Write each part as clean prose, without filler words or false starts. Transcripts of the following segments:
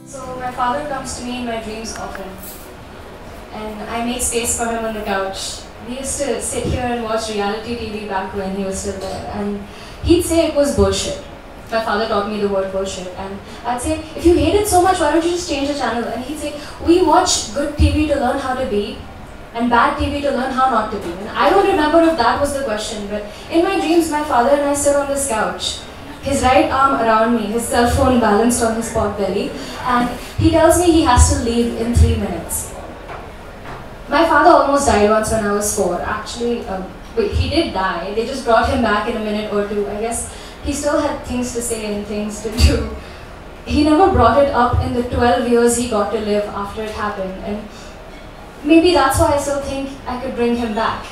So my father comes to me in my dreams often, and I make space for him on the couch. We used to sit here and watch reality TV back when he was still there, and he'd say it was bullshit. My father taught me the word bullshit, and I'd say, if you hate it so much, why don't you just change the channel? And he'd say, we watch good TV to learn how to be, and bad TV to learn how not to be. And I don't remember if that was the question, but in my dreams, my father and I sit on this couch, his right arm around me, his cell phone balanced on his pot belly, and he tells me he has to leave in 3 minutes. My father almost died once when I was 4. Actually, he did die. They just brought him back in a minute or two. I guess he still had things to say and things to do. He never brought it up in the 12 years he got to live after it happened. And maybe that's why I still think I could bring him back.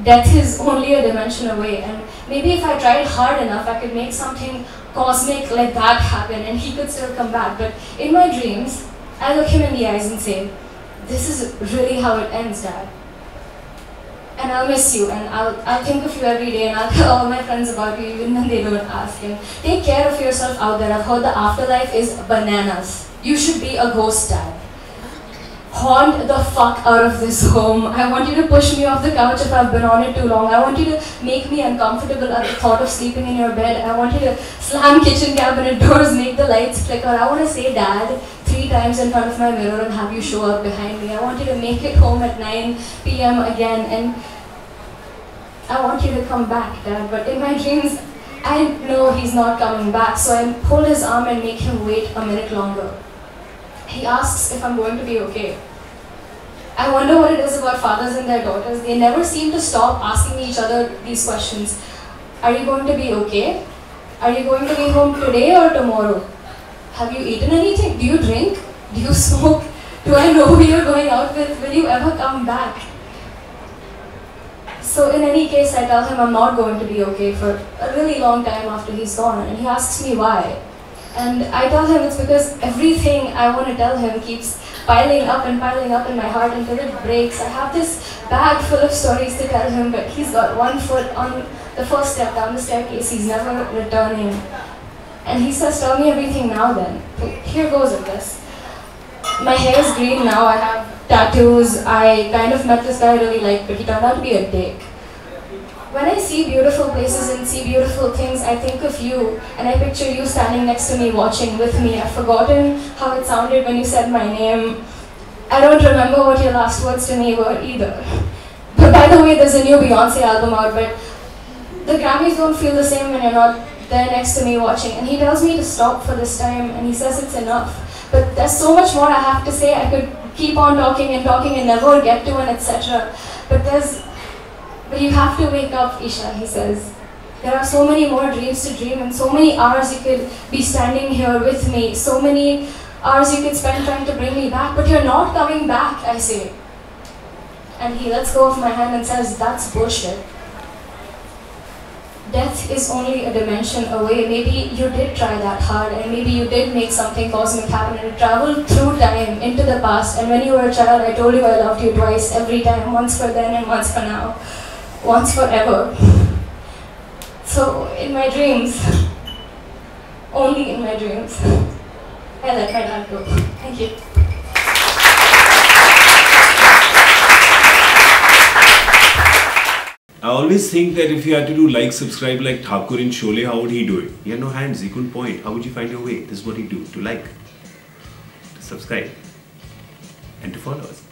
Death is only a dimension away, and maybe if I tried hard enough, I could make something cosmic like that happen and he could still come back. But in my dreams, I look him in the eyes and say, this is really how it ends, Dad. And I'll miss you, and I'll think of you every day, and I'll tell all my friends about you even when they don't ask. And take care of yourself out there. I've heard the afterlife is bananas. You should be a ghost, Dad. Haunt the fuck out of this home. I want you to push me off the couch if I've been on it too long. I want you to make me uncomfortable at the thought of sleeping in your bed. I want you to slam kitchen cabinet doors, make the lights flicker. I want to say Dad 3 times in front of my mirror and have you show up behind me. I want you to make it home at 9 p.m. again, and I want you to come back, Dad. But in my dreams, I know he's not coming back, so I pull his arm and make him wait a minute longer. He asks if I'm going to be okay. I wonder what it is about fathers and their daughters. They never seem to stop asking each other these questions. Are you going to be okay? Are you going to be home today or tomorrow? Have you eaten anything? Do you drink? Do you smoke? Do I know who you're going out with? Will you ever come back? So in any case, I tell him I'm not going to be okay for a really long time after he's gone, and he asks me why. And I tell him it's because everything I want to tell him keeps piling up in my heart until it breaks. I have this bag full of stories to tell him, but he's got one foot on the first step down the staircase. He's never returning. And he says, tell me everything now then. Here goes with this. My hair is green now, I have tattoos. I kind of met this guy I really liked, but he turned out to be a dick. When I see beautiful places and see beautiful things, I think of you, and I picture you standing next to me, watching with me. I've forgotten how it sounded when you said my name. I don't remember what your last words to me were either. But by the way, there's a new Beyonce album out, but the Grammys don't feel the same when you're not there next to me watching. And he tells me to stop for this time, and he says it's enough. But there's so much more I have to say. I could keep on talking and never get to an etc. But you have to wake up, Isha, he says. There are so many more dreams to dream, and so many hours you could be standing here with me, so many hours you could spend trying to bring me back, but you're not coming back, I say. And he lets go of my hand and says, that's bullshit. Death is only a dimension away. Maybe you did try that hard, and maybe you did make something cosmic happen, and it traveled through time into the past, and when you were a child, I told you I loved you twice, every time, once for then and once for now. Once forever. So in my dreams, only in my dreams, I let my dad go. Thank you. I always think that if you had to do like, subscribe like Thakur in Sholay, how would he do it? He had no hands, he couldn't point. How would you find your way? This is what he'd do, to like, to subscribe, and to follow us.